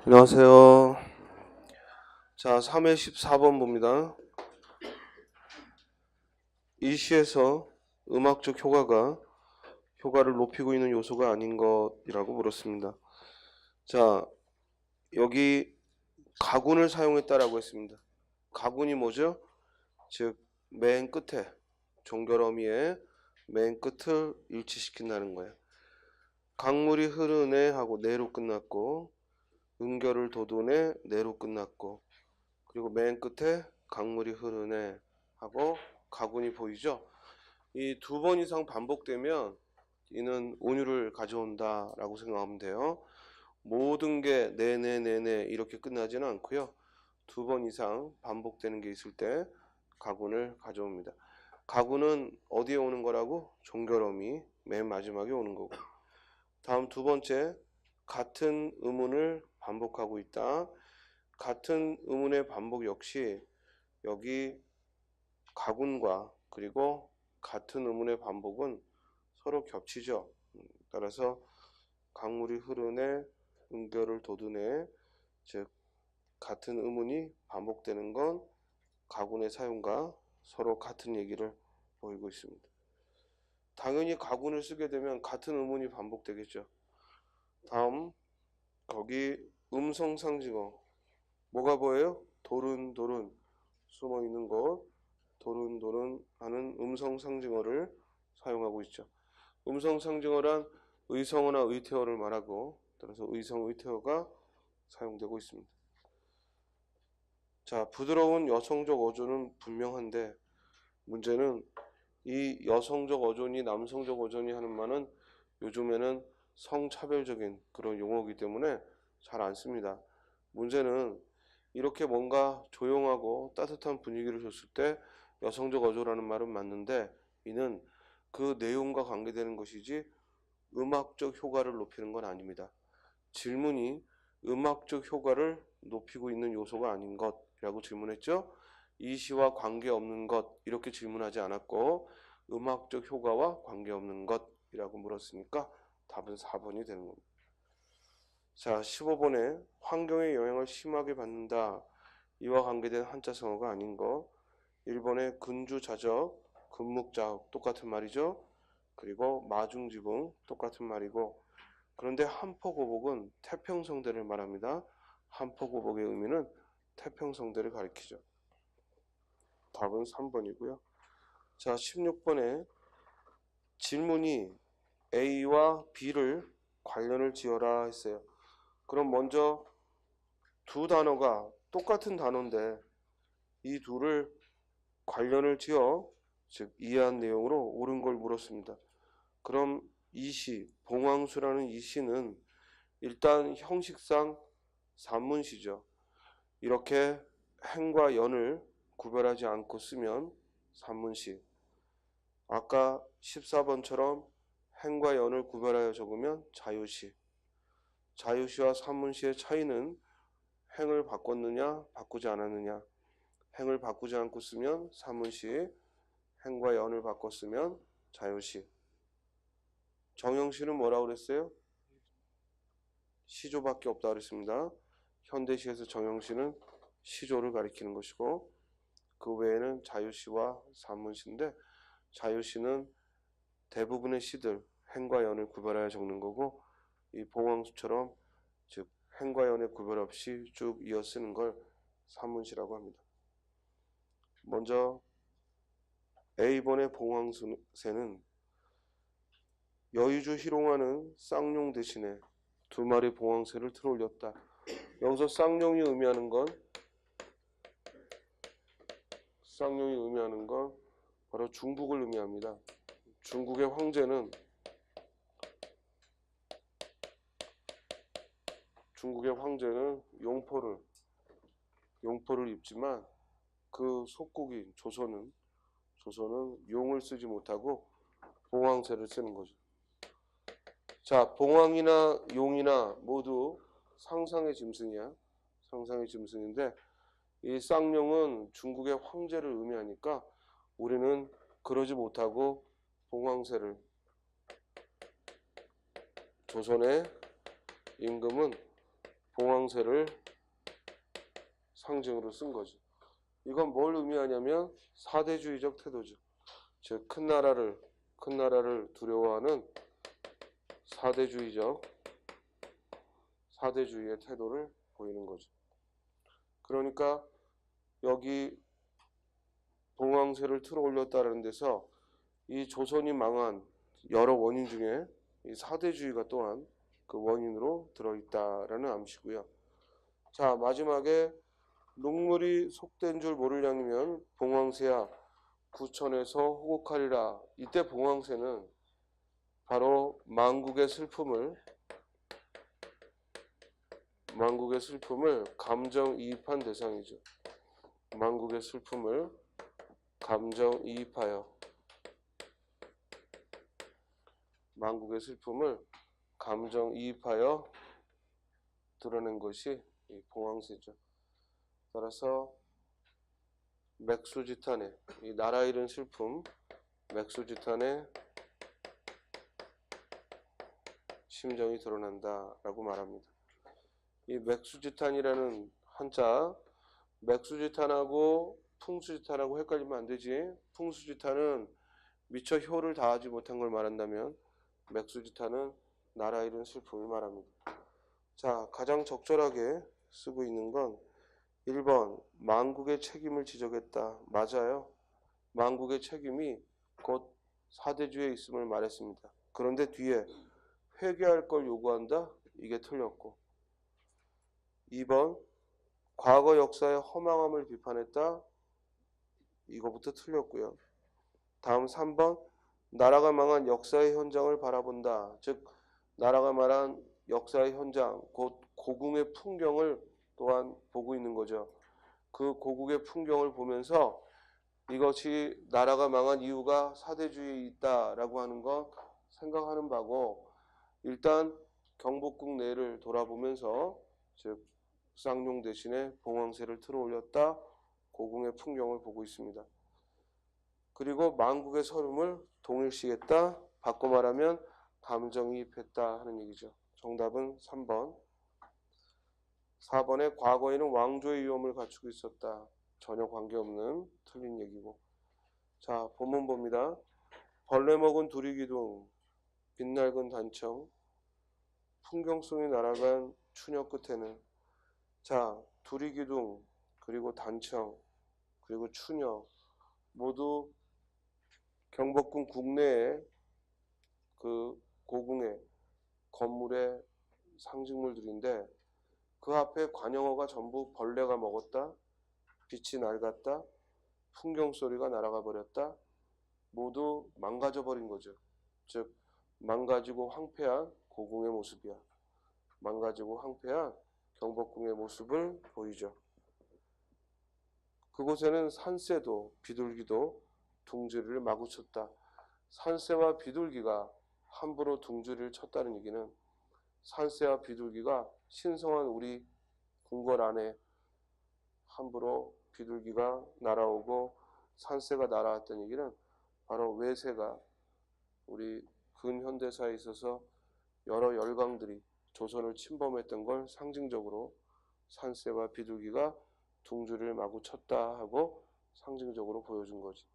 안녕하세요. 자, 3회 14번 봅니다. 이 시에서 음악적 효과를 높이고 있는 요소가 아닌 것이라고 물었습니다. 자, 여기 가군을 사용했다라고 했습니다. 가군이 뭐죠? 즉, 맨 끝에, 종결어미의 맨 끝을 일치시킨다는 거예요. 강물이 흐르네 하고 네로 끝났고, 은결을 돋우네 네로 끝났고, 그리고 맨 끝에 강물이 흐르네 하고 가군이 보이죠? 이 두 번 이상 반복되면 이는 온유를 가져온다 라고 생각하면 돼요. 모든 게 네네네네 이렇게 끝나지는 않고요. 두 번 이상 반복되는 게 있을 때 가군을 가져옵니다. 가군은 어디에 오는 거라고? 종결어미 맨 마지막에 오는 거고. 다음 두 번째, 같은 의문을 반복하고 있다. 같은 의문의 반복 역시 여기 가군과 그리고 같은 의문의 반복은 서로 겹치죠. 따라서 강물이 흐르네, 은결을 돋우네, 즉 같은 의문이 반복되는 건 가군의 사용과 서로 같은 얘기를 보이고 있습니다. 당연히 가군을 쓰게 되면 같은 의문이 반복되겠죠. 다음 거기 음성 상징어 뭐가 보여요? 도른도른 숨어 있는 것, 도른도른 하는 음성 상징어를 사용하고 있죠. 음성 상징어란 의성어나 의태어를 말하고 따라서 의성 의태어가 사용되고 있습니다. 자, 부드러운 여성적 어조는 분명한데 문제는 이 여성적 어조니 남성적 어조니 하는 말은 요즘에는 성차별적인 그런 용어이기 때문에 잘 안 씁니다. 문제는 이렇게 뭔가 조용하고 따뜻한 분위기를 줬을 때 여성적 어조라는 말은 맞는데 이는 그 내용과 관계되는 것이지 음악적 효과를 높이는 건 아닙니다. 질문이 음악적 효과를 높이고 있는 요소가 아닌 것이라고 질문했죠. 이 시와 관계없는 것 이렇게 질문하지 않았고 음악적 효과와 관계없는 것이라고 물었으니까 답은 4번이 되는 겁니다. 자, 15번에 환경의 영향을 심하게 받는다. 이와 관계된 한자성어가 아닌 거. 1번에 근주자적, 근묵자적 똑같은 말이죠. 그리고 마중지붕 똑같은 말이고 그런데 한포고복은 태평성대를 말합니다. 한포고복의 의미는 태평성대를 가리키죠. 답은 3번이고요. 자, 16번에 질문이 A와 B를 관련을 지어라 했어요. 그럼 먼저 두 단어가 똑같은 단어인데 이 둘을 관련을 지어 즉 이해한 내용으로 옳은 걸 물었습니다. 그럼 이 시, 봉황수라는 이 시는 일단 형식상 산문시죠. 이렇게 행과 연을 구별하지 않고 쓰면 산문시. 아까 14번처럼 행과 연을 구별하여 적으면 자유시. 자유시와 산문시의 차이는 행을 바꿨느냐 바꾸지 않았느냐. 행을 바꾸지 않고 쓰면 산문시, 행과 연을 바꿔 쓰면 자유시. 정형시는 뭐라고 그랬어요? 시조밖에 없다 그랬습니다. 현대시에서 정형시는 시조를 가리키는 것이고 그 외에는 자유시와 산문시인데 자유시는 대부분의 시들 행과 연을 구별하여 적는 거고 이 봉황수처럼 즉 행과 연의 구별 없이 쭉 이어 쓰는 걸 산문시라고 합니다. 먼저 A번의 봉황새는 여의주 희롱하는 쌍용 대신에 두 마리 봉황새를 틀어올렸다. 여기서 쌍용이 의미하는 건 바로 중국을 의미합니다. 중국의 황제는 용포를 입지만 그 속국인 조선은 용을 쓰지 못하고 봉황새를 쓰는 거죠. 자, 봉황이나 용이나 모두 상상의 짐승이야. 상상의 짐승인데 이 쌍용은 중국의 황제를 의미하니까 우리는 그러지 못하고 봉황새를 조선의 임금은 봉황새를 상징으로 쓴 거죠. 이건 뭘 의미하냐면 사대주의적 태도죠. 즉 큰 나라를 두려워하는 사대주의의 태도를 보이는 거죠. 그러니까 여기 봉황새를 틀어 올렸다는 데서 이 조선이 망한 여러 원인 중에 이 사대주의가 또한 그 원인으로 들어있다라는 암시고요. 자, 마지막에 눈물이 속된 줄 모르려면 봉황새야 구천에서 호곡하리라. 이때 봉황새는 바로 만국의 슬픔을 감정이입한 대상이죠. 만국의 슬픔을 감정이입하여 드러낸 것이 이 봉황새죠. 따라서 맥수지탄의 이 나라 잃은 슬픔, 맥수지탄의 심정이 드러난다라고 말합니다. 이 맥수지탄이라는 한자, 맥수지탄하고 풍수지탄하고 헷갈리면 안 되지. 풍수지탄은 미처 효를 다하지 못한 걸 말한다면 맥수지탄은 나라 잃은 슬픔을 말합니다. 자, 가장 적절하게 쓰고 있는 건 1번 만국의 책임을 지적했다. 맞아요. 만국의 책임이 곧 사대주의에 있음을 말했습니다. 그런데 뒤에 회개할 걸 요구한다. 이게 틀렸고 2번 과거 역사의 허망함을 비판했다. 이거부터 틀렸고요. 다음 3번 나라가 망한 역사의 현장을 바라본다. 즉 나라가 말한 역사의 현장, 곧 고궁의 풍경을 또한 보고 있는 거죠. 그 고국의 풍경을 보면서 이것이 나라가 망한 이유가 사대주의에 있다라고 하는 건 생각하는 바고, 일단 경복궁 내를 돌아보면서 즉 쌍용 대신에 봉황새를 틀어 올렸다. 고궁의 풍경을 보고 있습니다. 그리고 만국의 서름을 동일시했다. 바꿔 말하면 감정이입했다 하는 얘기죠. 정답은 3번. 4번에 과거에는 왕조의 위엄을 갖추고 있었다. 전혀 관계없는 틀린 얘기고. 자, 본문 봅니다. 벌레 먹은 두리기둥, 빛낡은 단청, 풍경 속에 날아간 추녀 끝에는, 자, 두리기둥, 그리고 단청, 그리고 추녀 모두 경복궁 국내의 그 고궁의 건물의 상징물들인데, 그 앞에 관영어가 전부 벌레가 먹었다, 빛이 낡았다, 풍경 소리가 날아가 버렸다, 모두 망가져 버린 거죠. 즉 망가지고 황폐한 고궁의 모습이야. 망가지고 황폐한 경복궁의 모습을 보이죠. 그곳에는 산새도 비둘기도 둥지를 마구 쳤다. 산새와 비둘기가 함부로 둥지를 쳤다는 얘기는 산새와 비둘기가 신성한 우리 궁궐 안에 함부로 비둘기가 날아오고 산새가 날아왔다는 얘기는 바로 외세가 우리 근현대사에 있어서 여러 열강들이 조선을 침범했던 걸 상징적으로 산새와 비둘기가 둥지를 마구 쳤다 하고 상징적으로 보여준 거지.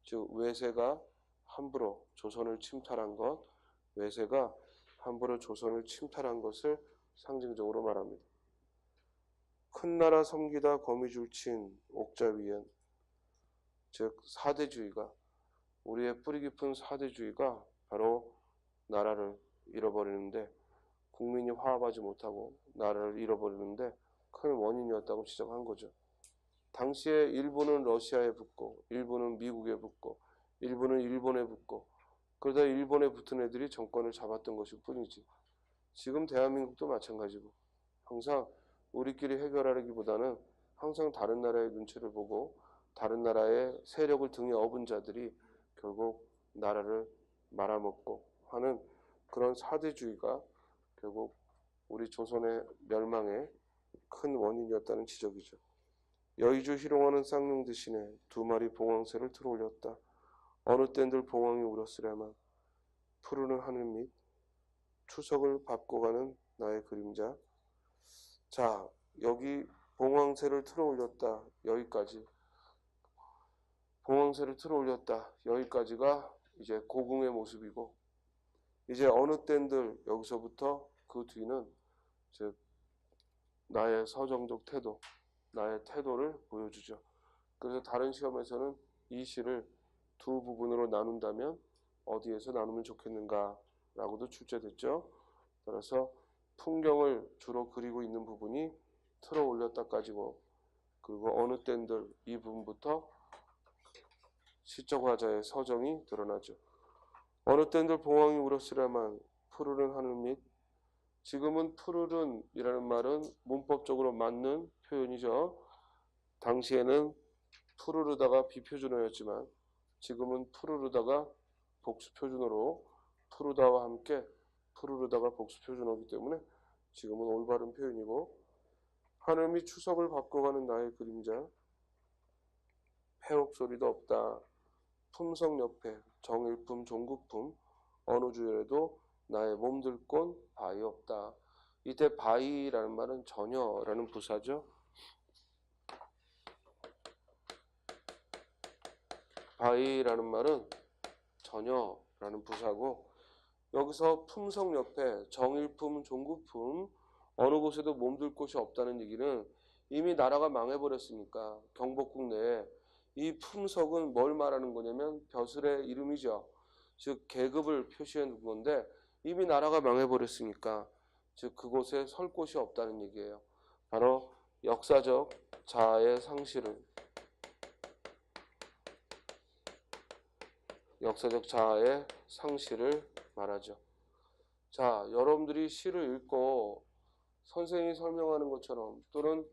즉 외세가 함부로 조선을 침탈한 것, 외세가 함부로 조선을 침탈한 것을 상징적으로 말합니다. 큰 나라 섬기다 거미줄친 옥자 위엔, 즉 사대주의가, 우리의 뿌리 깊은 사대주의가 바로 나라를 잃어버리는데, 국민이 화합하지 못하고 나라를 잃어버리는데 큰 원인이었다고 지적한 거죠. 당시에 일부는 러시아에 붙고, 일부는 미국에 붙고, 일부는 일본에 붙고, 그러다 일본에 붙은 애들이 정권을 잡았던 것일 뿐이지. 지금 대한민국도 마찬가지고, 항상 우리끼리 해결하기보다는 항상 다른 나라의 눈치를 보고 다른 나라의 세력을 등에 업은 자들이 결국 나라를 말아먹고 하는 그런 사대주의가 결국 우리 조선의 멸망의 큰 원인이었다는 지적이죠. 여의주 희롱하는 쌍용 대신에 2마리 봉황새를 틀어 올렸다. 어느 땐들 봉황이 울었으랴만, 푸르는 하늘 밑 추석을 밟고 가는 나의 그림자. 자, 여기 봉황새를 틀어 올렸다. 여기까지. 봉황새를 틀어 올렸다. 여기까지가 이제 고궁의 모습이고, 이제 어느 땐들 여기서부터 그 뒤는 즉 나의 서정적 태도, 나의 태도를 보여주죠. 그래서 다른 시험에서는 이 시를 두 부분으로 나눈다면 어디에서 나누면 좋겠는가 라고도 출제됐죠. 따라서 풍경을 주로 그리고 있는 부분이 틀어 올렸다까지고, 그리고 어느 땐들 이 부분부터 시적 화자의 서정이 드러나죠. 어느 땐들 봉황이 울었으랴만 푸르른 하늘 및, 지금은 푸르른이라는 말은 문법적으로 맞는 표현이죠. 당시에는 푸르르다가 비표준어였지만 지금은 푸르르다가 복수표준어로, 푸르다와 함께 푸르르다가 복수표준어이기 때문에 지금은 올바른 표현이고, 하늘 및 추석을 바꿔가는 나의 그림자, 폐옥 소리도 없다. 품성 옆에 정일품 종국품, 어느 주열에도 나의 몸들곤 바위 없다. 이때 바위라는 말은 전혀라는 부사죠. 바위라는 말은 전혀라는 부사고, 여기서 품성 옆에 정일품 종국품, 어느 곳에도 몸둘 곳이 없다는 얘기는 이미 나라가 망해버렸으니까 경복궁 내에 이 품석은 뭘 말하는 거냐면 벼슬의 이름이죠. 즉 계급을 표시해 둔 건데 이미 나라가 망해버렸으니까 즉 그곳에 설 곳이 없다는 얘기예요. 바로 역사적 자아의 상실을, 역사적 자아의 상실을 말하죠. 자, 여러분들이 시를 읽고 선생님이 설명하는 것처럼 또는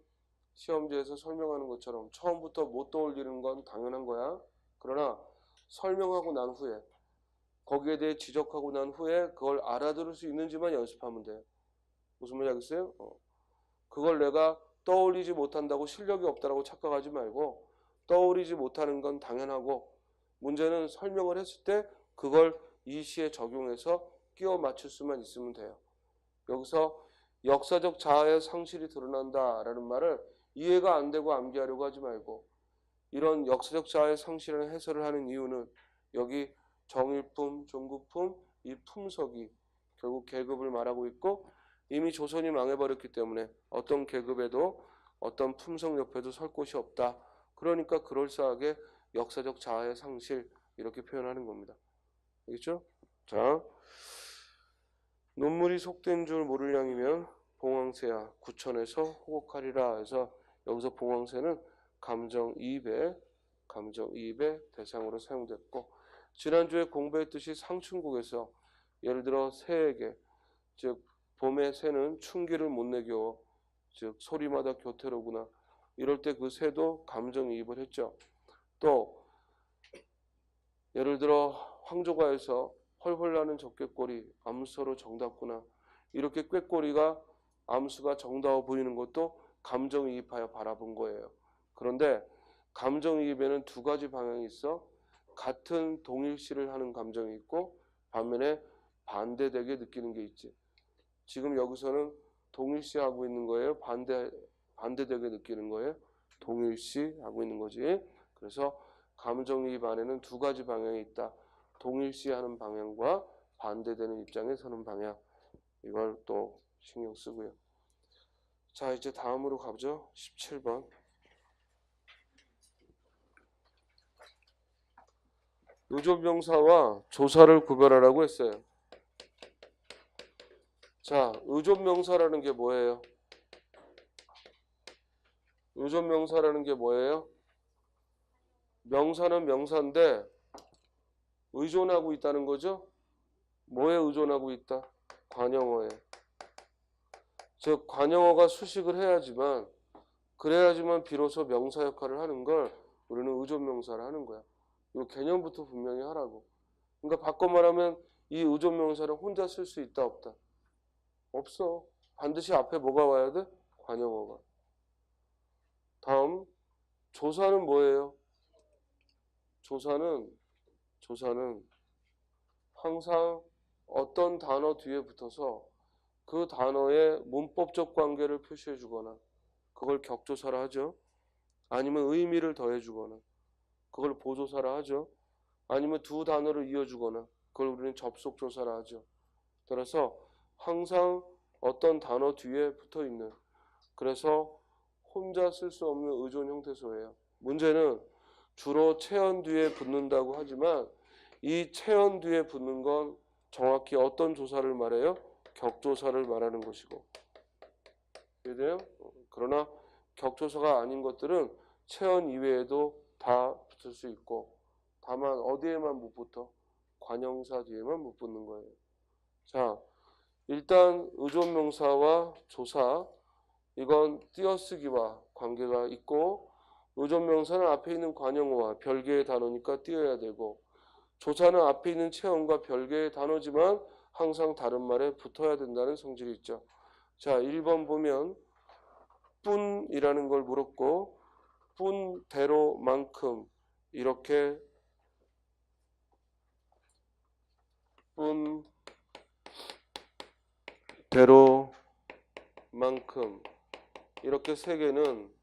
시험지에서 설명하는 것처럼 처음부터 못 떠올리는 건 당연한 거야. 그러나 설명하고 난 후에, 거기에 대해 지적하고 난 후에 그걸 알아들을 수 있는지만 연습하면 돼. 무슨 말인지 알겠어요? 그걸 내가 떠올리지 못한다고 실력이 없다라고 착각하지 말고, 떠올리지 못하는 건 당연하고 문제는 설명을 했을 때 그걸 이 시에 적용해서 끼워 맞출 수만 있으면 돼요. 여기서 역사적 자아의 상실이 드러난다라는 말을 이해가 안 되고 암기하려고 하지 말고, 이런 역사적 자아의 상실을 해설을 하는 이유는 여기 정일품, 종국품, 이 품석이 결국 계급을 말하고 있고, 이미 조선이 망해버렸기 때문에 어떤 계급에도 어떤 품석 옆에도 설 곳이 없다. 그러니까 그럴싸하게 역사적 자아의 상실 이렇게 표현하는 겁니다. 알겠죠? 자, 눈물이 속된 줄 모를 양이면 봉황새야 구천에서 호곡하리라 해서 여기서 봉황새는 감정이입의 대상으로 사용됐고, 지난주에 공부했듯이 상춘국에서 예를 들어 새에게, 즉 봄의 새는 춘기를 못 내겨, 즉 소리마다 교태로구나, 이럴 때 그 새도 감정이입을 했죠. 또 예를 들어 황조가에서 헐헐 나는 적개꼬리 암수로 정답구나, 이렇게 꾀꼬리가 암수가 정다워 보이는 것도 감정이입하여 바라본 거예요. 그런데 감정이입에는 두 가지 방향이 있어. 같은 동일시를 하는 감정이 있고 반면에 반대되게 느끼는 게 있지. 지금 여기서는 동일시 하고 있는 거예요? 반대되게 느끼는 거예요? 동일시 하고 있는 거지. 그래서 감정이입 안에는 두 가지 방향이 있다. 동일시하는 방향과 반대되는 입장에 서는 방향. 이걸 또 신경 쓰고요. 자, 이제 다음으로 가보죠. 17번. 의존명사와 조사를 구별하라고 했어요. 자, 의존명사라는 게 뭐예요? 의존명사라는 게 뭐예요? 명사는 명사인데 의존하고 있다는 거죠? 뭐에 의존하고 있다? 관용어에. 즉 관용어가 수식을 해야지만, 그래야지만 비로소 명사 역할을 하는 걸 우리는 의존명사를 하는 거야. 이 개념부터 분명히 하라고. 그러니까 바꿔 말하면 이 의존명사를 혼자 쓸 수 있다 없다? 없어. 반드시 앞에 뭐가 와야 돼? 관용어가. 다음, 조사는 뭐예요? 조사는 항상 어떤 단어 뒤에 붙어서 그 단어의 문법적 관계를 표시해 주거나 그걸 격조사라 하죠. 아니면 의미를 더해 주거나 그걸 보조사라 하죠. 아니면 두 단어를 이어주거나 그걸 우리는 접속조사라 하죠. 따라서 항상 어떤 단어 뒤에 붙어 있는, 그래서 혼자 쓸 수 없는 의존 형태소예요. 문제는 주로 체언 뒤에 붙는다고 하지만 이 체언 뒤에 붙는 건 정확히 어떤 조사를 말해요? 격조사를 말하는 것이고. 이해돼요? 그러나 격조사가 아닌 것들은 체언 이외에도 다 붙을 수 있고, 다만 어디에만 못 붙어? 관형사 뒤에만 못 붙는 거예요. 자, 일단 의존명사와 조사, 이건 띄어쓰기와 관계가 있고, 의존명사는 앞에 있는 관형어와 별개의 단어니까 띄어야 되고, 조사는 앞에 있는 체언과 별개의 단어지만 항상 다른 말에 붙어야 된다는 성질이 있죠. 자, 1번 보면 뿐이라는 걸 물었고, 뿐대로만큼 이렇게 뿐대로만큼 이렇게 세 개는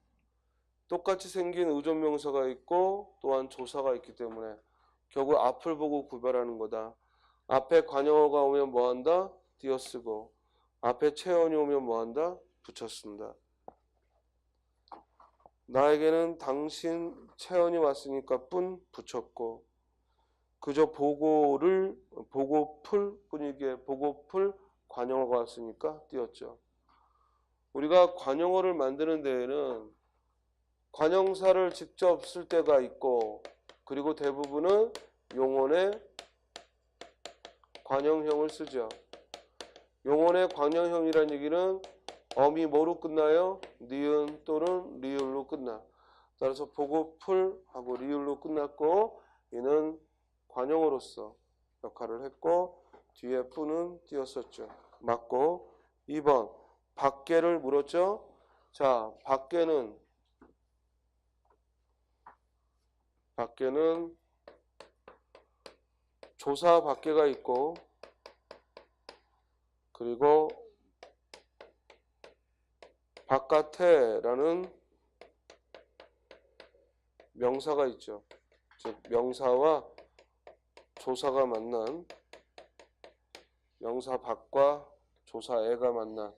똑같이 생긴 의존명사가 있고 또한 조사가 있기 때문에 결국 앞을 보고 구별하는 거다. 앞에 관형어가 오면 뭐한다? 띄어쓰고, 앞에 체언이 오면 뭐한다? 붙여쓴다. 나에게는 당신 체언이 왔으니까 뿐 붙였고, 그저 보고풀 뿐이기에 보고풀 관형어가 왔으니까 띄었죠. 우리가 관형어를 만드는 데에는 관형사를 직접 쓸 때가 있고, 그리고 대부분은 용언의 관형형을 쓰죠. 용언의 관형형이라는 얘기는 어미 뭐로 끝나요? 니은 또는 리을로 끝나. 따라서 보고풀하고 리을로 끝났고, 얘는 관형어로서 역할을 했고, 뒤에 뿐은 띄었었죠. 맞고. 2번 밖에를 물었죠. 자, 밖에는 조사 밖에가 있고, 그리고 바깥에라는 명사가 있죠. 즉 명사와 조사가 만난, 명사 밖과 조사애가 만난,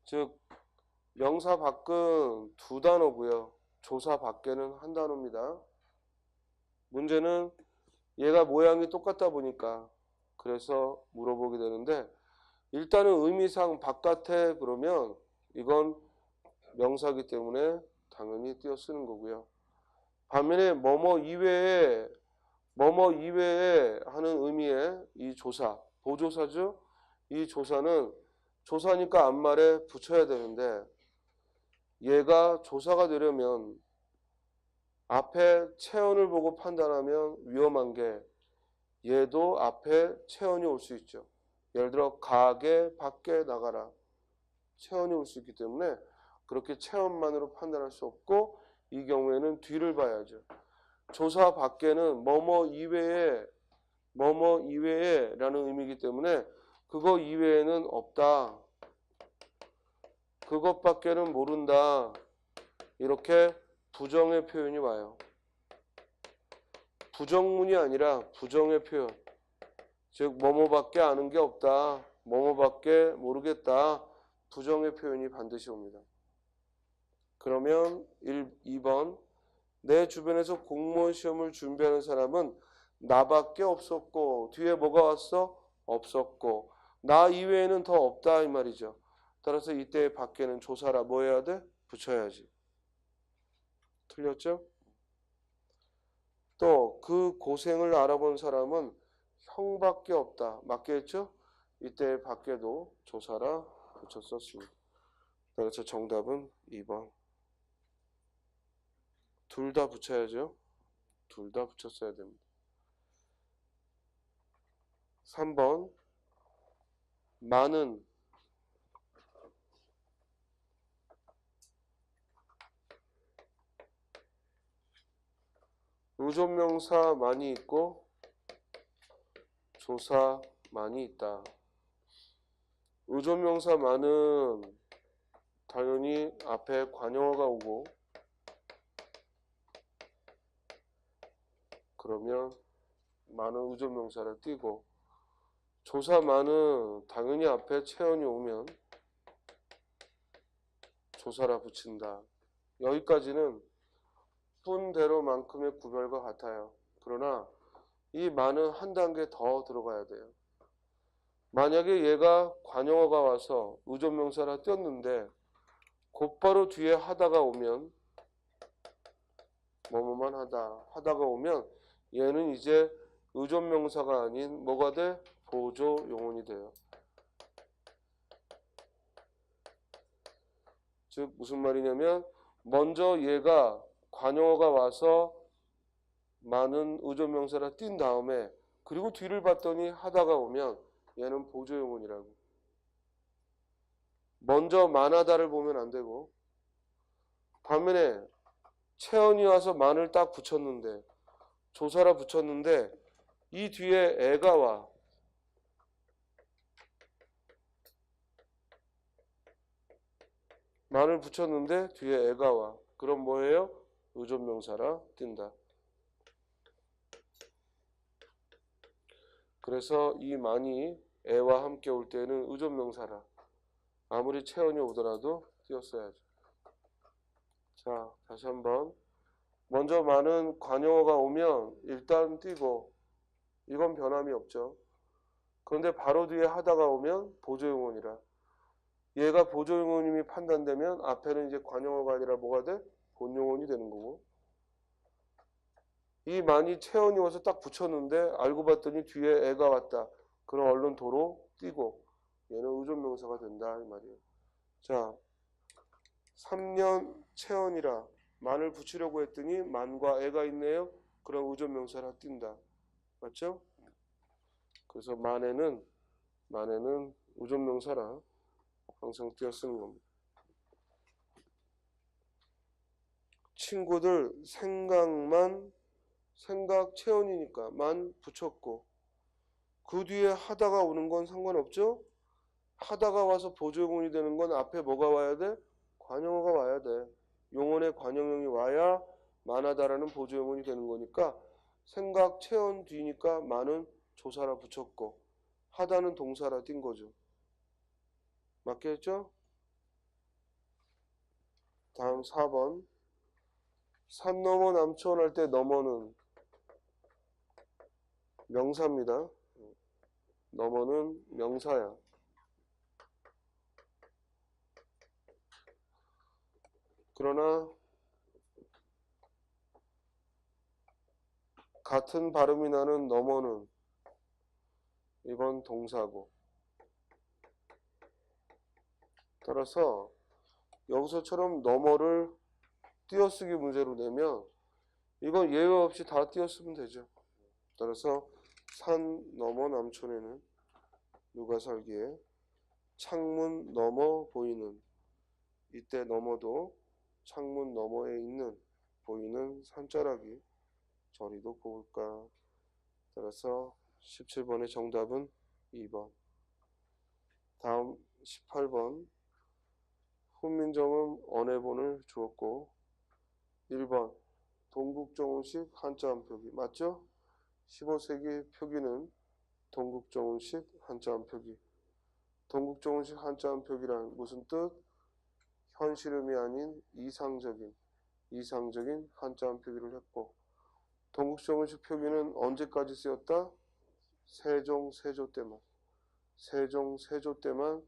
즉 명사 밖은 두 단어고요. 조사 밖에는 한 단어입니다. 문제는 얘가 모양이 똑같다 보니까 그래서 물어보게 되는데, 일단은 의미상 바깥에 그러면 이건 명사기 때문에 당연히 띄어 쓰는 거고요. 반면에 뭐뭐 이외에 하는 의미의 이 조사, 보조사죠. 이 조사는 조사니까 앞말에 붙여야 되는데, 얘가 조사가 되려면 앞에 체언을 보고 판단하면 위험한 게, 얘도 앞에 체언이 올 수 있죠. 예를 들어 가게 밖에 나가라, 체언이 올 수 있기 때문에 그렇게 체언만으로 판단할 수 없고, 이 경우에는 뒤를 봐야죠. 조사 밖에는 뭐뭐 이외에 라는 의미이기 때문에 그거 이외에는 없다, 그것밖에는 모른다, 이렇게 부정의 표현이 와요. 부정문이 아니라 부정의 표현. 즉 뭐뭐밖에 아는 게 없다, 뭐뭐밖에 모르겠다, 부정의 표현이 반드시 옵니다. 그러면 2번 내 주변에서 공무원 시험을 준비하는 사람은 나밖에 없었고, 뒤에 뭐가 왔어? 없었고, 나 이외에는 더 없다 이 말이죠. 따라서 이때 밖에는 조사라 뭐 해야 돼? 붙여야지. 틀렸죠? 또 그 고생을 알아본 사람은 형밖에 없다. 맞겠죠? 이때 밖에도 조사라 붙였었습니다. 그래서 정답은 2번. 둘 다 붙여야죠. 둘 다 붙였어야 됩니다. 3번 많은 의존명사 많이 있고 조사 많이 있다. 의존명사 많은 당연히 앞에 관용어가 오고 그러면 많은 의존명사를 띄고 조사 많은 당연히 앞에 체언이 오면 조사라 붙인다. 여기까지는 뿐대로만큼의 구별과 같아요. 그러나 이 많은 한 단계 더 들어가야 돼요. 만약에 얘가 관용어가 와서 의존명사라 띄었는데 곧바로 뒤에 하다가 오면 뭐뭐만 하다가 오면 얘는 이제 의존명사가 아닌 뭐가 돼? 보조용언이 돼요. 즉 무슨 말이냐면 먼저 얘가 관용어가 와서 많은 의존명사라 띈 다음에 그리고 뒤를 봤더니 하다가 오면 얘는 보조용언이라고. 먼저 많하다를 보면 안 되고 반면에 체언이 와서 만을 딱 붙였는데 조사라 붙였는데 이 뒤에 애가 와. 만을 붙였는데 뒤에 애가 와. 그럼 뭐예요? 의존명사라 띈다. 그래서 이 만이 애와 함께 올 때는 의존명사라. 아무리 체언이 오더라도 띄었어야죠. 자, 다시 한번. 먼저 많은 관용어가 오면 일단 띄고 이건 변함이 없죠. 그런데 바로 뒤에 하다가 오면 보조용언이라. 얘가 보조용언임이 판단되면 앞에는 이제 관용어가 아니라 뭐가 돼? 본용언이 되는 거고. 이 많이 체언이 와서 딱 붙였는데 알고 봤더니 뒤에 애가 왔다. 그럼 얼른 도로 띄고 얘는 의존명사가 된다 이 말이에요. 자, 3년 체언이라 만을 붙이려고 했더니 만과 애가 있네요. 그럼 의존명사라 띈다. 맞죠? 그래서 만에는 의존명사라 항상 띄어 쓰는 겁니다. 친구들 생각 체언이니까 만 붙였고 그 뒤에 하다가 오는 건 상관없죠? 하다가 와서 보조용언이 되는 건 앞에 뭐가 와야 돼? 관용어가 와야 돼. 용언의 관용형이 와야 만하다라는 보조용언이 되는 거니까 생각 체언 뒤니까 만은 조사라 붙였고 하다는 동사라 띈 거죠. 맞겠죠? 다음 4번. 산 넘어 남촌 할 때 넘어는 명사입니다. 넘어는 명사야. 그러나 같은 발음이 나는 넘어는 이건 동사고. 따라서 여기서처럼 넘어를 띄어쓰기 문제로 내면 이건 예외 없이 다 띄어쓰면 되죠. 따라서 산 너머 남촌에는 누가 살기에 창문 너머 보이는 이때 너머도 창문 너머에 있는 보이는 산자락이 저리도 고울까. 따라서 17번의 정답은 2번. 다음 18번. 훈민정음 언해본을 주었고 1번 동국정음식 한자 한 표기 맞죠? 15세기 표기는 동국정음식 한자 한 표기. 동국정음식 한자 한 표기란 무슨 뜻? 현실음이 아닌 이상적인 한자 한 표기를 했고 동국정음식 표기는 언제까지 쓰였다? 세종 세조 때만. 세종 세조 때만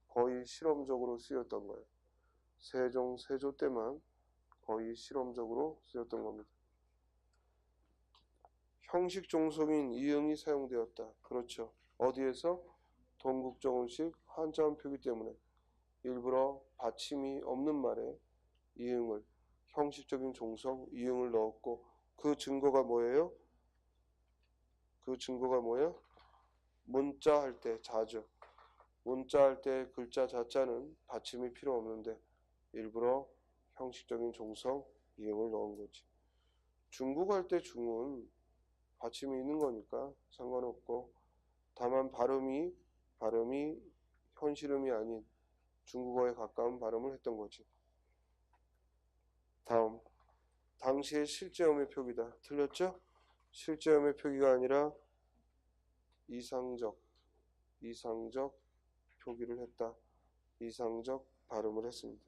거의 실험적으로 쓰였던 거예요. 세종 세조 때만 거의 실험적으로 쓰였던 겁니다. 형식 종속인 이응이 사용되었다. 그렇죠. 어디에서? 동국정음식 한자 한 표기 때문에 일부러 받침이 없는 말에 이응을 형식적인 종속 이응을 넣었고 그 증거가 뭐예요? 그 증거가 뭐예요? 문자 할 때 자죠. 문자 할 때 글자 자자는 받침이 필요 없는데 일부러 형식적인 종속 이응을 넣은 거지. 중국 할 때 중은 받침이 있는 거니까 상관없고 다만 발음이 현실음이 아닌 중국어에 가까운 발음을 했던 거지. 다음, 당시의 실제음의 표기다. 틀렸죠? 실제음의 표기가 아니라 이상적 표기를 했다. 이상적 발음을 했습니다.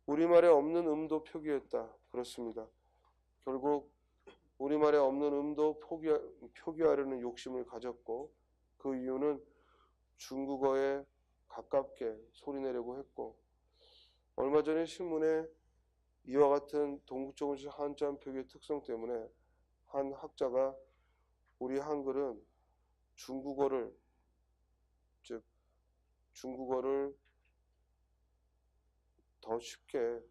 우리말에 없는 음도 표기했다. 그렇습니다. 결국 우리말에 없는 음도 표기하려는 욕심을 가졌고, 그 이유는 중국어에 가깝게 소리내려고 했고, 얼마 전에 신문에 이와 같은 동국정식 한자음 표기의 특성 때문에 한 학자가 우리 한글은 중국어를 더 쉽게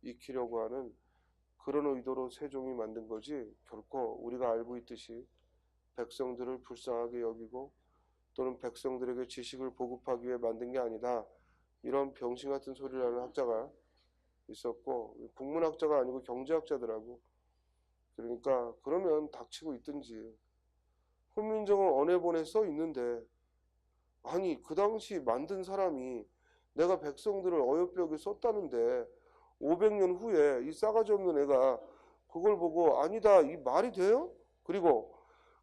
익히려고 하는 그런 의도로 세종이 만든 거지, 결코 우리가 알고 있듯이 백성들을 불쌍하게 여기고 또는 백성들에게 지식을 보급하기 위해 만든 게 아니다. 이런 병신 같은 소리를 하는 학자가 있었고, 국문학자가 아니고 경제학자더라고. 그러니까 그러면 닥치고 있든지. 훈민정음 언해본에 써 있는데, 아니 그 당시 만든 사람이 내가 백성들을 어여삐하게 썼다는데 500년 후에 이 싸가지 없는 애가 그걸 보고 아니다, 이 말이 돼요? 그리고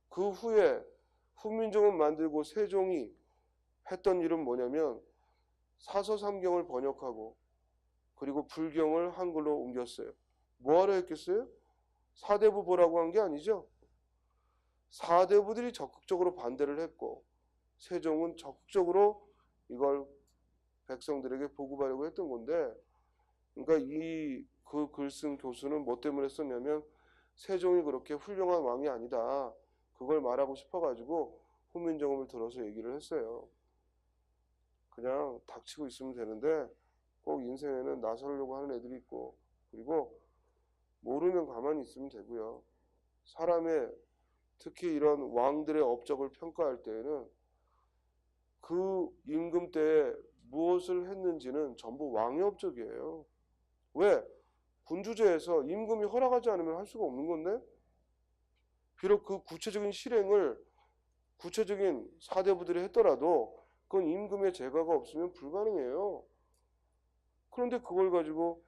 그 후에 훈민정음 만들고 세종이 했던 일은 뭐냐면 사서삼경을 번역하고 그리고 불경을 한글로 옮겼어요. 뭐하러 했겠어요? 사대부 보라고 한 게 아니죠. 사대부들이 적극적으로 반대를 했고 세종은 적극적으로 이걸 백성들에게 보급하려고 했던 건데, 그러니까 그 글 쓴 교수는 뭐 때문에 썼냐면 세종이 그렇게 훌륭한 왕이 아니다, 그걸 말하고 싶어가지고 훈민정음을 들어서 얘기를 했어요. 그냥 닥치고 있으면 되는데 꼭 인생에는 나서려고 하는 애들이 있고, 그리고 모르면 가만히 있으면 되고요. 사람의 특히 이런 왕들의 업적을 평가할 때에는 그 임금 때에 무엇을 했는지는 전부 왕의 업적이에요. 왜? 군주제에서 임금이 허락하지 않으면 할 수가 없는 건데, 비록 그 구체적인 실행을 구체적인 사대부들이 했더라도 그건 임금의 제가가 없으면 불가능해요. 그런데 그걸 가지고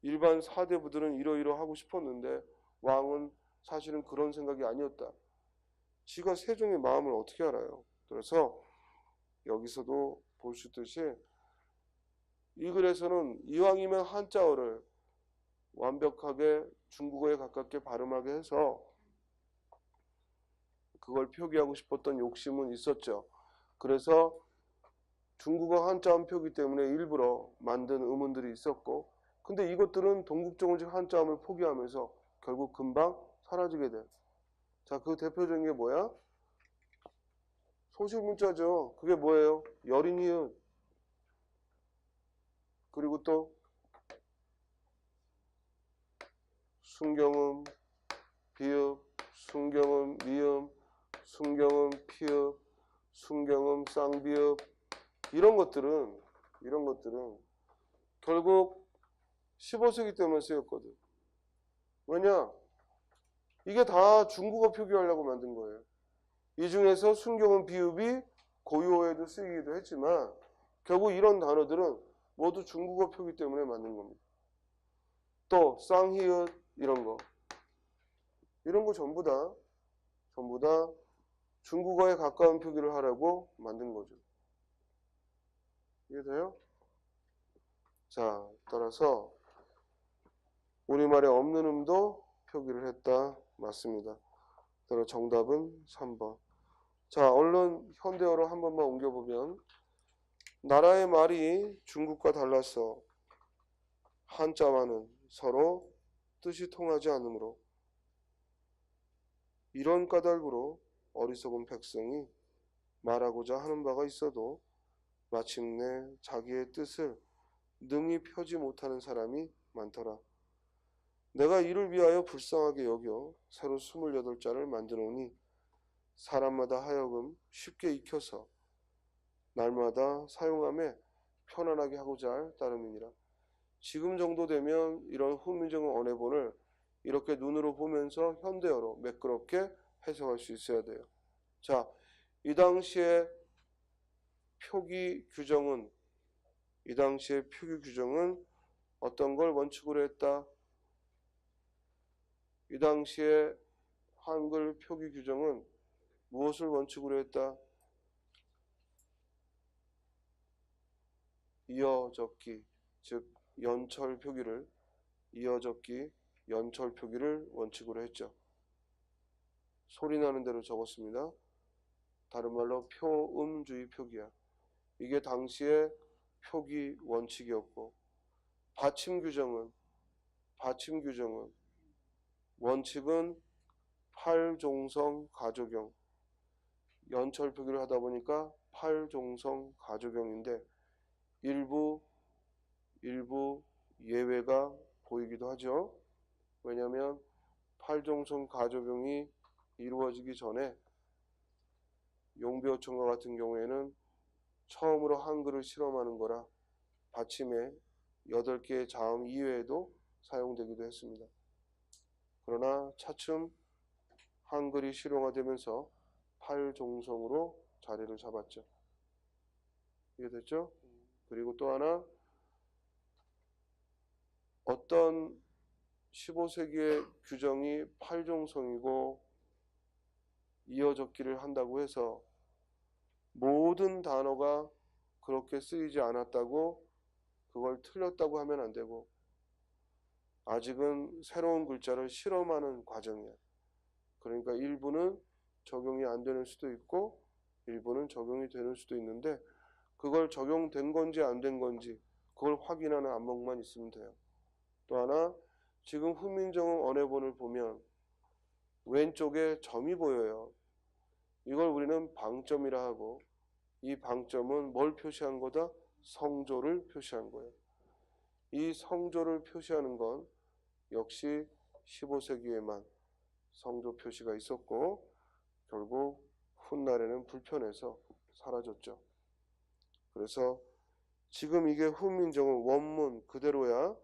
일반 사대부들은 이러이러하고 싶었는데 왕은 사실은 그런 생각이 아니었다. 지가 세종의 마음을 어떻게 알아요? 그래서 여기서도 볼 수 있듯이 이 글에서는 이왕이면 한자어를 완벽하게 중국어에 가깝게 발음하게 해서 그걸 표기하고 싶었던 욕심은 있었죠. 그래서 중국어 한자음 표기 때문에 일부러 만든 음운들이 있었고, 근데 이것들은 동국정식 한자음을 포기하면서 결국 금방 사라지게 돼. 자, 그 대표적인 게 뭐야? 소실문자죠. 그게 뭐예요? 여린이은. 그리고 또 순경음, 비읍, 순경음, 미음, 순경음, 피읍, 순경음, 쌍비읍, 이런 것들은 결국 15세기 때문에 쓰였거든. 왜냐? 이게 다 중국어 표기하려고 만든 거예요. 이 중에서 순경음, 비읍이 고유어에도 쓰이기도 했지만 결국 이런 단어들은 모두 중국어 표기 때문에 만든 겁니다. 또 쌍히읗 이런 거 전부 다 중국어에 가까운 표기를 하라고 만든 거죠. 이해돼요? 자, 따라서 우리말에 없는 음도 표기를 했다. 맞습니다. 따라 정답은 3번. 자, 얼른 현대어로 한 번만 옮겨보면, 나라의 말이 중국과 달라서 한자와는 서로 뜻이 통하지 않으므로 이런 까닭으로 어리석은 백성이 말하고자 하는 바가 있어도 마침내 자기의 뜻을 능히 펴지 못하는 사람이 많더라. 내가 이를 위하여 불쌍하게 여겨 새로 28자를 만드노니 사람마다 하여금 쉽게 익혀서 날마다 사용함에 편안하게 하고자 할 따름이니라. 지금 정도 되면 이런 훈민정음 언해본을 이렇게 눈으로 보면서 현대어로 매끄럽게 해석할 수 있어야 돼요. 자, 이 당시에 표기 규정은 어떤 걸 원칙으로 했다? 이 당시에 한글 표기 규정은 무엇을 원칙으로 했다? 이어적기, 즉 연철 표기를 원칙으로 했죠. 소리 나는 대로 적었습니다. 다른 말로 표음주의 표기야. 이게 당시의 표기 원칙이었고, 받침 규정은 원칙은 팔종성 가조경, 연철 표기를 하다 보니까 팔종성 가조경인데 일부 예외가 보이기도 하죠. 왜냐하면 팔종성 가조경이 이루어지기 전에 용비어천과 같은 경우에는 처음으로 한글을 실험하는 거라 받침에 8개의 자음 이외에도 사용되기도 했습니다. 그러나 차츰 한글이 실용화되면서 팔종성으로 자리를 잡았죠. 이해됐죠? 그리고 또 하나, 어떤 15세기의 규정이 팔종성이고 이어적기를 한다고 해서 모든 단어가 그렇게 쓰이지 않았다고 그걸 틀렸다고 하면 안 되고, 아직은 새로운 글자를 실험하는 과정이야. 그러니까 일부는 적용이 안 되는 수도 있고 일부는 적용이 되는 수도 있는데, 그걸 적용된 건지 안 된 건지 그걸 확인하는 안목만 있으면 돼요. 또 하나, 지금 훈민정음 언해본을 보면 왼쪽에 점이 보여요. 이걸 우리는 방점이라 하고, 이 방점은 뭘 표시한 거다? 성조를 표시한 거예요. 이 성조를 표시하는 건 역시 15세기에만 성조 표시가 있었고 결국 훗날에는 불편해서 사라졌죠. 그래서 지금 이게 훈민정음 원문 그대로야.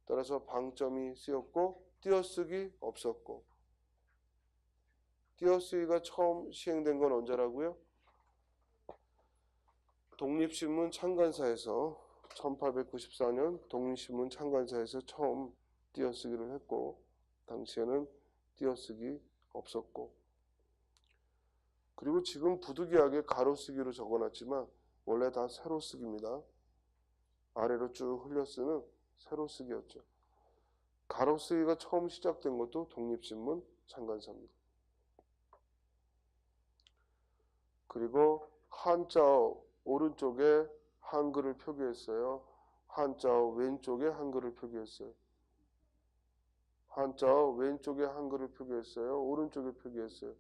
따라서 방점이 쓰였고 띄어쓰기 없었고, 띄어쓰기가 처음 시행된 건 언제라고요? 독립신문 창간사에서 1894년 독립신문 창간사에서 처음 띄어쓰기를 했고, 당시에는 띄어쓰기 없었고, 그리고 지금 부득이하게 가로쓰기로 적어놨지만 원래 다 세로쓰기입니다. 아래로 쭉 흘려 쓰는 세로쓰기였죠. 가로쓰기가 처음 시작된 것도 독립신문 창간사입니다. 그리고 한자어 오른쪽에 한글을 표기했어요. 한자어 왼쪽에 한글을 표기했어요. 한자어 왼쪽에 한글을 표기했어요. 오른쪽에 표기했어요.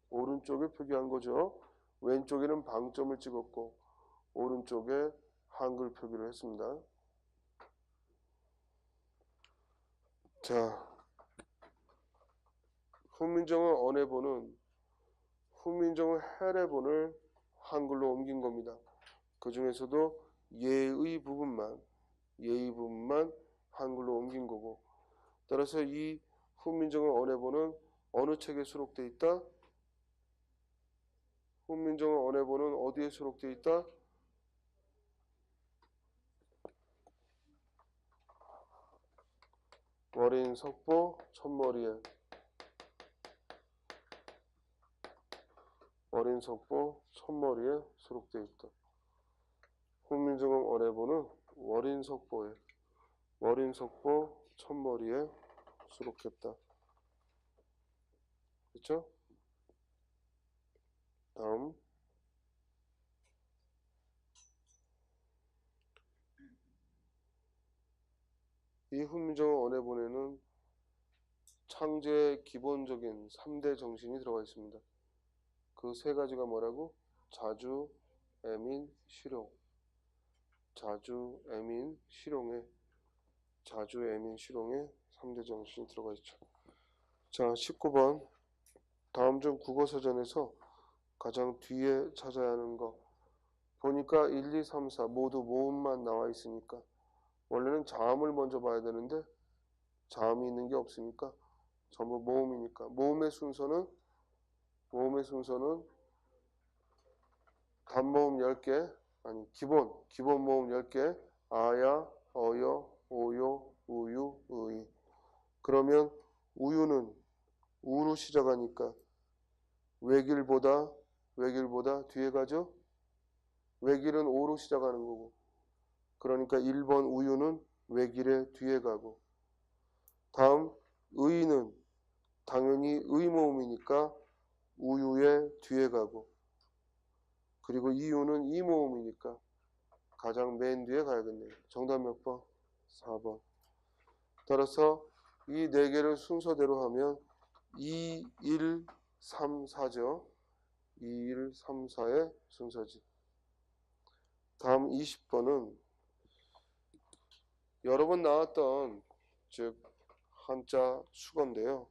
오른쪽에 표기한 거죠. 왼쪽에는 방점을 찍었고 오른쪽에 한글 표기를 했습니다. 자, 훈민정음 언해본은 훈민정음 해례본을 한글로 옮긴 겁니다. 그 중에서도 예의 부분만 한글로 옮긴 거고, 따라서 이 훈민정음 언해본은 어느 책에 수록되어 있다? 훈민정음 언해본은 어디에 수록되어 있다? 월인석보 첫머리에, 월인석보 첫머리에 수록되어 있다. 훈민정음 언해본은 월인석보 첫머리에 수록했다. 그렇죠? 다음, 이 훈민정음 언해본에는 창제의 기본적인 3대 정신이 들어가 있습니다. 그 세 가지가 뭐라고? 자주, 애민, 실용. 자주, 애민, 실용의 3대 정신이 들어가 있죠. 자, 19번. 다음 중 국어사전에서 가장 뒤에 찾아야 하는 거. 보니까 1, 2, 3, 4 모두 모음만 나와 있으니까 원래는 자음을 먼저 봐야 되는데 자음이 있는 게 없으니까 전부 모음이니까 모음의 순서는 단모음 10개, 아니 기본 모음 10개, 아야, 어여, 오요, 우유, 의이. 그러면 우유는 우로 시작하니까 외길보다 뒤에 가죠? 외길은 오로 시작하는 거고. 그러니까 1번 우유는 외길의 뒤에 가고. 다음 의는 당연히 의모음이니까 우유의 뒤에 가고. 그리고 이유는 이모음이니까 가장 맨 뒤에 가야겠네요. 정답 몇 번? 4번. 따라서 이 네 개를 순서대로 하면 2, 1, 3, 4죠. 2, 1, 3, 4의 순서지. 다음 20번은 여러 번 나왔던 즉 한자 수거인데요.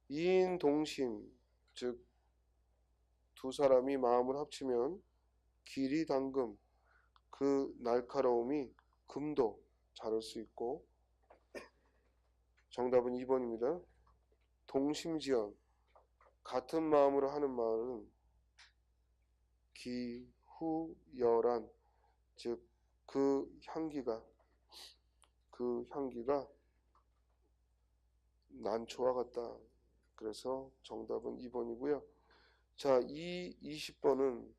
이인 동심, 즉 두 사람이 마음을 합치면 길이 당금, 그 날카로움이 금도 자를 수 있고. 정답은 2번입니다. 동심지연, 같은 마음으로 하는 말은 기후열한, 즉 그 향기가 난초와 같다. 그래서 정답은 2번이고요. 자, 20번은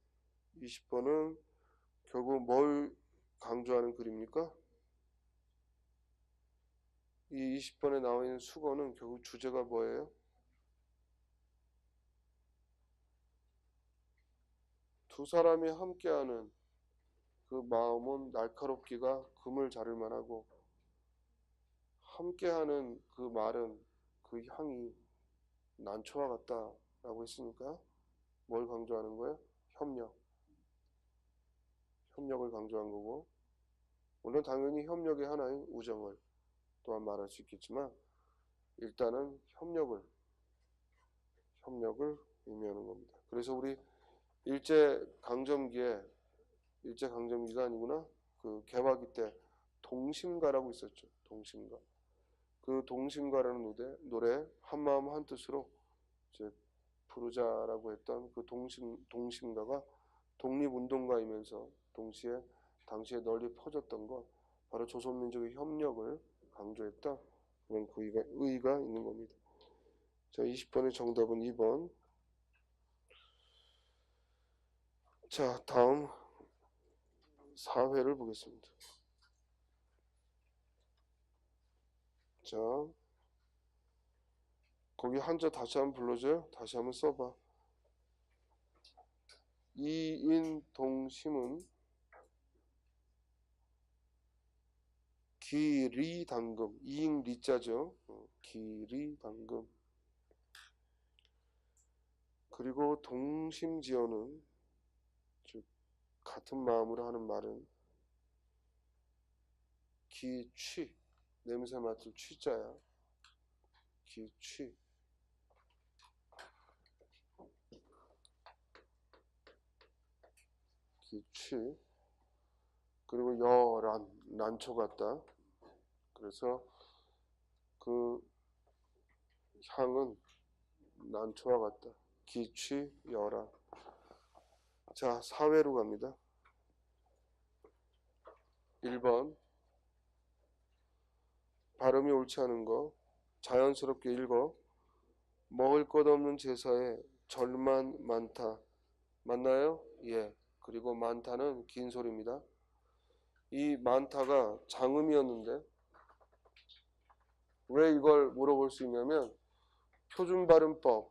결국 뭘 강조하는 글입니까? 이 20번에 나와 있는 수거는 결국 주제가 뭐예요? 두 사람이 함께하는 그 마음은 날카롭기가 금을 자를 만하고, 함께하는 그 말은 그 향이 난초와 같다라고 했으니까 뭘 강조하는 거예요? 협력을 강조한 거고, 물론 당연히 협력의 하나인 우정을 또한 말할 수 있겠지만 일단은 협력을 의미하는 겁니다. 그래서 우리 일제강점기가 아니구나. 그 개화기 때 동심가라고 있었죠. 동심가. 그 동심가라는 노래 한마음 한뜻으로 이제 부르자라고 했던 그 동심가가 독립운동가이면서 동시에 당시에 널리 퍼졌던 것, 바로 조선민족의 협력을 강조했다. 그런 그 의의가 있는 겁니다. 자, 20번의 정답은 2번. 자, 다음 4회를 보겠습니다. 자, 거기 한자 다시 한번 불러줘요. 다시 한번 써봐. 이인동심은 기리당금, 이잉리자죠. 기리당금. 그리고 동심지어는 즉 같은 마음으로 하는 말은 기취, 냄새 맡을 취자야. 기취. 기취. 그리고 여란, 난초 같다. 그래서 그 향은 난초와 같다. 기취, 여란. 자, 사회로 갑니다. 1번. 발음이 옳지 않은 거 자연스럽게 읽어. 먹을 것 없는 제사에 절만 많다. 맞나요? 예. 그리고 많다는 긴 소리입니다. 이 많다가 장음이었는데 왜 이걸 물어볼 수 있냐면 표준발음법의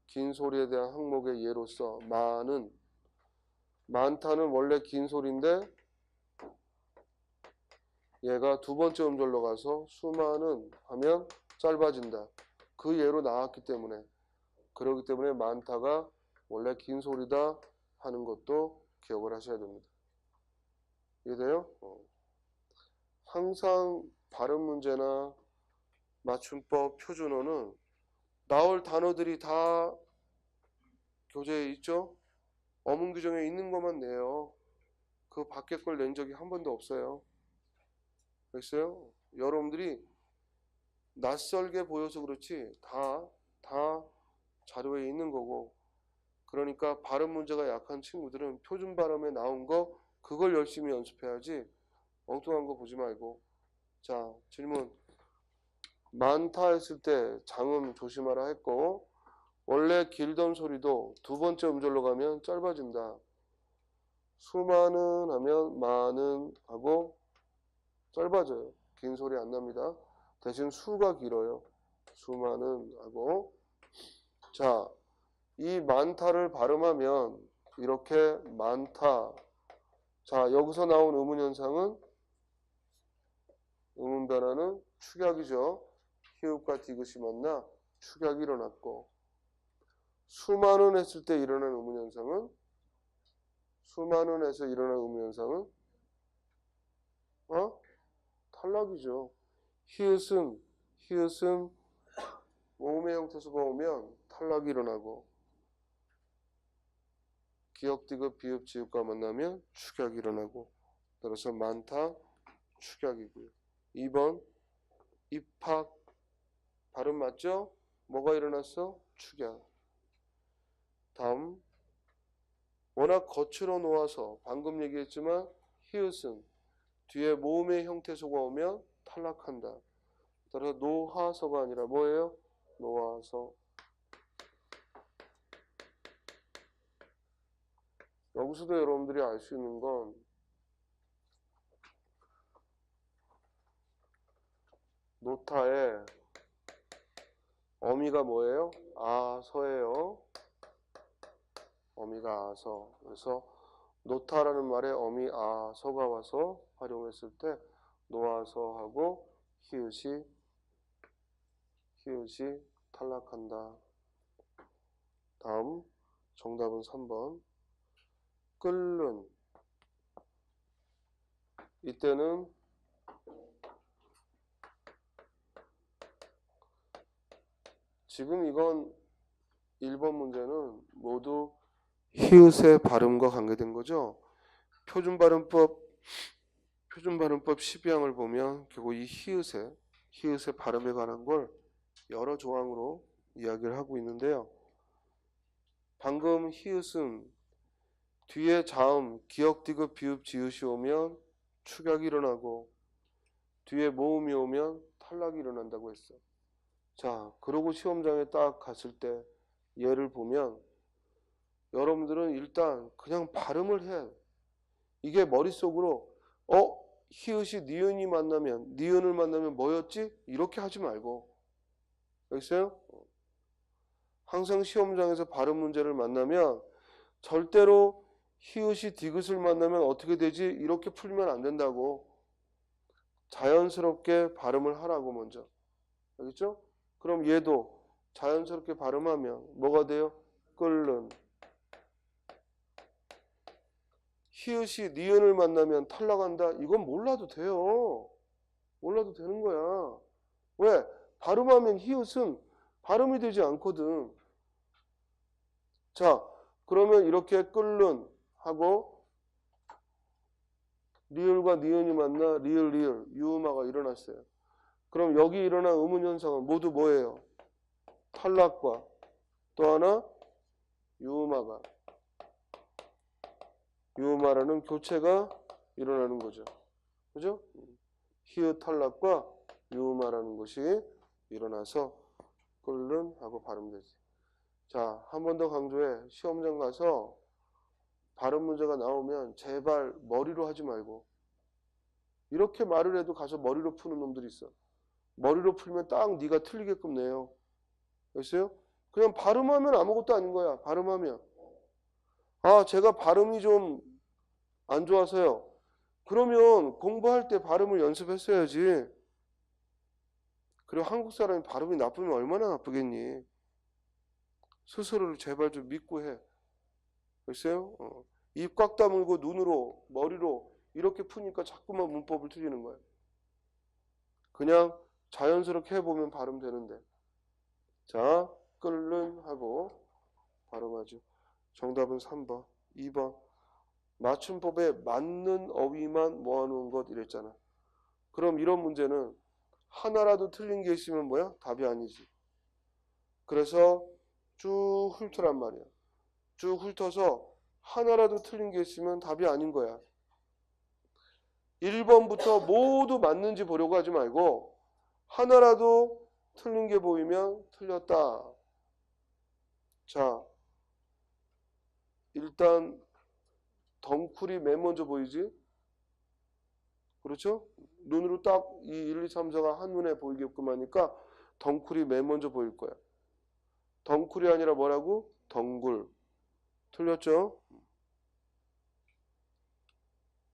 긴 소리에 대한 항목의 예로서 많다는 원래 긴 소리인데 얘가 두 번째 음절로 가서 수많은 하면 짧아진다. 그 예로 나왔기 때문에, 그렇기 때문에 많다가 원래 긴 소리다 하는 것도 기억을 하셔야 됩니다. 이해돼요? 항상 발음 문제나 맞춤법, 표준어는 나올 단어들이 다 교재에 있죠? 어문 규정에 있는 것만 내요. 그 밖에 걸 낸 적이 한 번도 없어요. 그랬어요? 여러분들이 낯설게 보여서 그렇지 다 자료에 있는 거고, 그러니까 발음 문제가 약한 친구들은 표준 발음에 나온 거 그걸 열심히 연습해야지 엉뚱한 거 보지 말고. 자, 질문. 많다 했을 때 장음 조심하라 했고, 원래 길던 소리도 두 번째 음절로 가면 짧아진다. 수많은 하면 많은 하고 짧아져요. 긴 소리 안 납니다. 대신 수가 길어요. 수많은 하고. 자, 이 많다를 발음하면 이렇게 많다. 자, 여기서 나온 의문 현상은 의문 변화는 축약이죠. 히읗과 디귿이 만나 축약이 일어났고, 수많은 했을 때 일어난 의문 현상은 수많은에서 일어난 의문 현상은 탈락이죠. 히읗은 모음의 형태수가 오면 탈락이 일어나고, 기역, 디귿, 비읍, 지읒과 만나면 축약이 일어나고, 따라서 많다, 축약이고요. 2번 입학 발음 맞죠? 뭐가 일어났어? 축약. 다음 워낙 거칠어 놓아서 방금 얘기했지만 히읗은 뒤에 모음의 형태소가 오면 탈락한다. 따라서 노하서가 아니라 뭐예요? 노하서. 여기서도 여러분들이 알 수 있는 건 노타에 어미가 뭐예요? 아서예요. 어미가 아서. 그래서 노타라는 말에 어미 아서가 와서 활용했을 때 노아서하고 히읗이 탈락한다. 다음 정답은 3번. 끓는. 이때는 지금 이건 1번 문제는 모두 히읗의 발음과 관계된 거죠. 표준발음법 12항을 보면 결국 이 히읗의 발음에 관한 걸 여러 조항으로 이야기를 하고 있는데요. 방금 히읗은 뒤에 자음, 기역, 디귿, 비읍, 지읒이 오면 축약이 일어나고 뒤에 모음이 오면 탈락이 일어난다고 했어. 자, 그러고 시험장에 딱 갔을 때 예를 보면 여러분들은 일단 그냥 발음을 해. 이게 머릿속으로 히읗이 니은을 만나면 뭐였지? 이렇게 하지 말고. 알겠어요? 항상 시험장에서 발음 문제를 만나면 절대로 히읗이 디귿을 만나면 어떻게 되지? 이렇게 풀면 안 된다고. 자연스럽게 발음을 하라고 먼저. 알겠죠? 그럼 얘도 자연스럽게 발음하면 뭐가 돼요? 끓는. 히읗이 니은을 만나면 탈락한다. 이건 몰라도 돼요. 몰라도 되는 거야. 왜? 발음하면 히읗은 발음이 되지 않거든. 자, 그러면 이렇게 끓는 하고 리을과 니은이 만나 리을 유음화가 일어났어요. 그럼 여기 일어난 의문 현상은 모두 뭐예요? 탈락과 또 하나 유음화라는 교체가 일어나는 거죠. 그죠? 히읗 탈락과 유음화라는 것이 일어나서 끓는 하고 발음되지. 자, 한 번 더 강조해. 시험장 가서 발음 문제가 나오면 제발 머리로 하지 말고 이렇게 말을 해도 가서 머리로 푸는 놈들이 있어. 머리로 풀면 딱 네가 틀리게끔 내요. 알겠어요? 그냥 발음하면 아무것도 아닌 거야. 발음하면. 제가 발음이 좀 안 좋아서요. 그러면 공부할 때 발음을 연습했어야지. 그리고 한국 사람이 발음이 나쁘면 얼마나 나쁘겠니? 스스로를 제발 좀 믿고 해. 알겠어요? 입 꽉 다물고 눈으로, 머리로 이렇게 푸니까 자꾸만 문법을 틀리는 거예요. 그냥 자연스럽게 해보면 발음되는데. 자, 끓는 하고 발음하죠. 정답은 3번. 2번. 맞춤법에 맞는 어휘만 모아놓은 것 이랬잖아. 그럼 이런 문제는 하나라도 틀린 게 있으면 뭐야? 답이 아니지. 그래서 쭉 훑으란 말이야. 쭉 훑어서 하나라도 틀린 게 있으면 답이 아닌 거야. 1번부터 모두 맞는지 보려고 하지 말고 하나라도 틀린 게 보이면 틀렸다. 자, 일단 덩쿨이 맨 먼저 보이지? 그렇죠? 눈으로 딱 이 1, 2, 3, 4가 한눈에 보이게끔 하니까 덩쿨이 맨 먼저 보일 거야. 덩쿨이 아니라 뭐라고? 덩굴. 틀렸죠?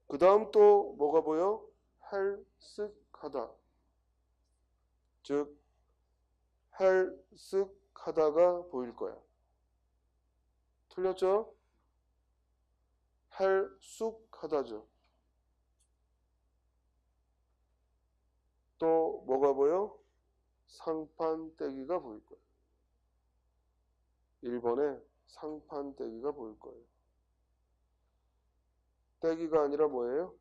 그 다음 또 뭐가 보여? 헬쓱하다. 즉 헬쓱하다가 보일 거야. 틀렸죠? 헬쑥하다죠. 또 뭐가 보여? 상판떼기가 보일 거야. 1번에 상판떼기가 보일 거예요. 떼기가 아니라 뭐예요?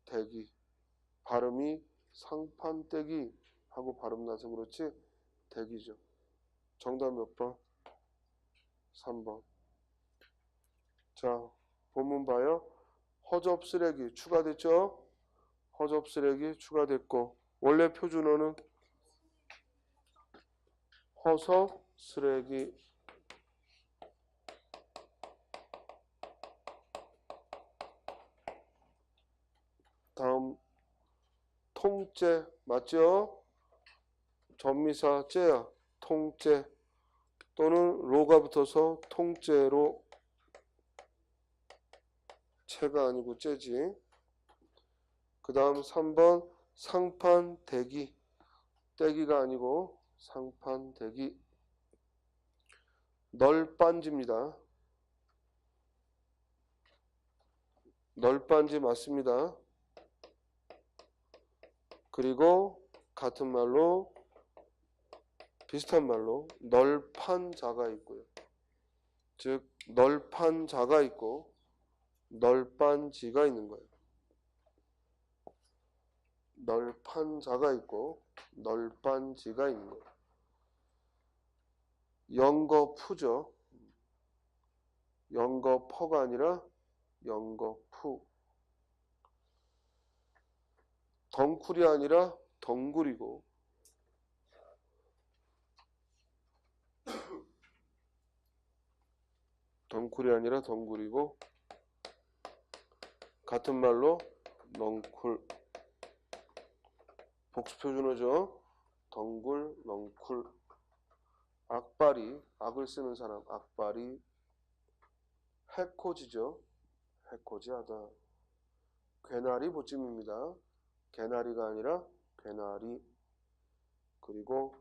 대기. 발음이 상판떼기 하고 발음 나서 그렇지 대기죠. 정답 몇 번? 3번. 자, 본문 봐요. 허접쓰레기 추가됐죠? 허접쓰레기 추가됐고 원래 표준어는 허섭쓰레기. 다음 통째 맞죠? 전미사 째야 통째 또는 로가 붙어서 통째로 채가 아니고 째지. 그 다음 3번 상판대기 떼기가 아니고 상판대기. 널빤지입니다. 널빤지 맞습니다. 그리고 같은 말로 비슷한 말로 널판자가 있고요. 즉 널판자가 있고 널빤지가 있는 거예요. 널판자가 있고 널빤지가 있는 거예요. 영거푸죠. 영거퍼가 아니라 영거푸. 덩쿨이 아니라 덩굴이고 덩쿨이 아니라 덩굴이고 같은 말로 넝쿨. 복수표준어죠. 덩굴, 넝쿨. 악바리, 악을 쓰는 사람, 악바리. 해코지죠. 해코지하다. 괴나리 보찜입니다. 개나리가 아니라 괴나리. 그리고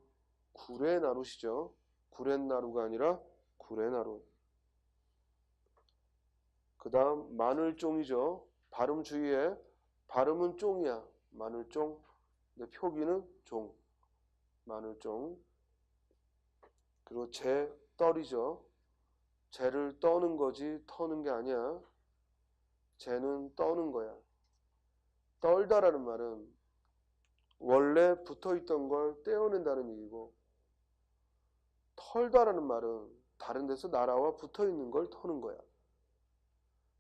구레나룻이죠. 구렛나루가 아니라 구레나룻. 그 다음 마늘쫑이죠. 발음 주의해. 발음은 쫑이야. 마늘쫑. 근데 표기는 종. 마늘쫑. 그리고 재떨이죠. 재를 떠는 거지 터는 게 아니야. 재는 떠는 거야. 떨다라는 말은 원래 붙어있던 걸 떼어낸다는 얘기고 털다라는 말은 다른 데서 날아와 붙어있는 걸 터는 거야.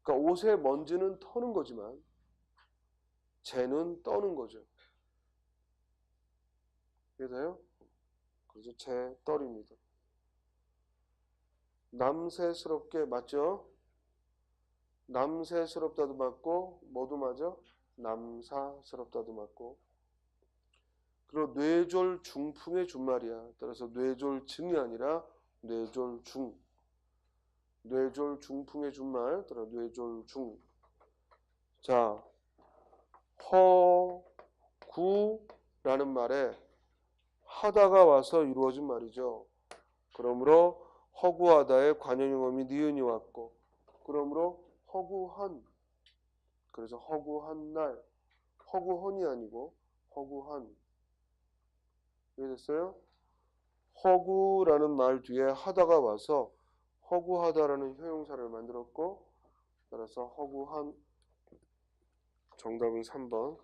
그러니까 옷의 먼지는 터는 거지만 재는 떠는 거죠. 이해돼요? 그래서 재떨입니다. 남새스럽게 맞죠? 남새스럽다도 맞고 뭐도 맞아? 남사스럽다도 맞고. 그리고 뇌졸중풍의 준말이야. 따라서 뇌졸증이 아니라 뇌졸중. 뇌졸중풍의 준말 따라 뇌졸중. 자, 허구라는 말에 하다가 와서 이루어진 말이죠. 그러므로 허구하다에 관형용어미 니은이 왔고 그러므로 허구한. 그래서 허구한 날. 허구헌이 아니고 허구한. 이해됐어요? 허구라는 말 뒤에 하다가 와서 허구하다라는 형용사를 만들었고 따라서 허구한. 정답은 3번.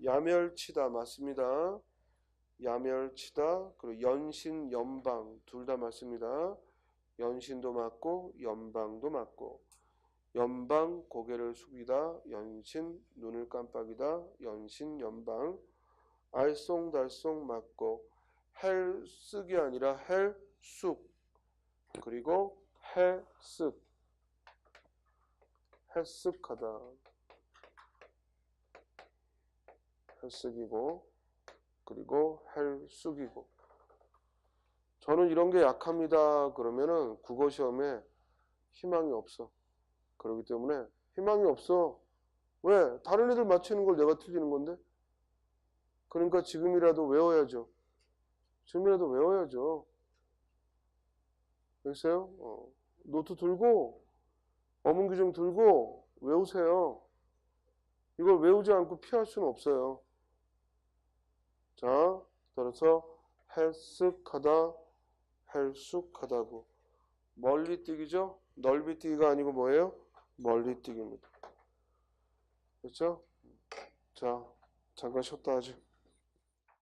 야멸치다 맞습니다. 야멸치다. 그리고 연신 연방 둘 다 맞습니다. 연신도 맞고 연방도 맞고 연방 고개를 숙이다 연신 눈을 깜빡이다 연신 연방 알쏭달쏭 맞고 헬쓱이 아니라 헬쑥 그리고 해쓱 해쓱하다 헬쓱이고 그리고 헬쑥이고 저는 이런 게 약합니다. 그러면은 국어 시험에 희망이 없어. 그렇기 때문에 희망이 없어. 왜? 다른 애들 맞추는 걸 내가 틀리는 건데? 그러니까 지금이라도 외워야죠. 지금이라도 외워야죠. 알겠어요? 노트 들고 어문 규정 들고 외우세요. 이걸 외우지 않고 피할 수는 없어요. 자, 따라서 헬쓱하다, 헬쑥하다고. 멀리 뛰기죠? 넓이 뛰기가 아니고 뭐예요? 멀리 뛰기입니다. 그렇죠? 자, 잠깐 쉬었다 하죠.